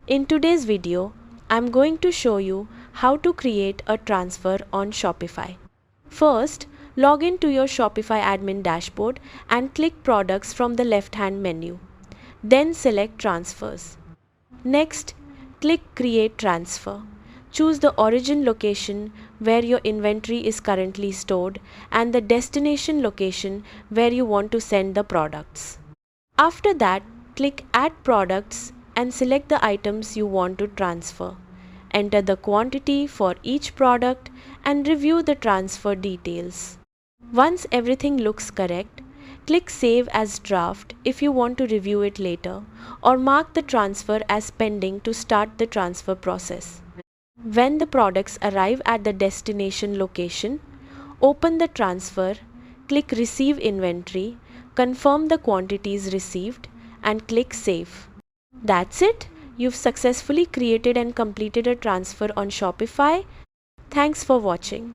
In today's video, I'm going to show you how to create a transfer on Shopify. First, log in to your Shopify admin dashboard and click Products from the left-hand menu. Then select Transfers. Next, click Create Transfer. Choose the origin location where your inventory is currently stored and the destination location where you want to send the products. After that, click Add Products and select the items you want to transfer. Enter the quantity for each product and review the transfer details. Once everything looks correct, click Save as Draft if you want to review it later, or mark the transfer as pending to start the transfer process. When the products arrive at the destination location, open the transfer, click Receive Inventory, confirm the quantities received, and click Save. That's it. You've successfully created and completed a transfer on Shopify. Thanks for watching.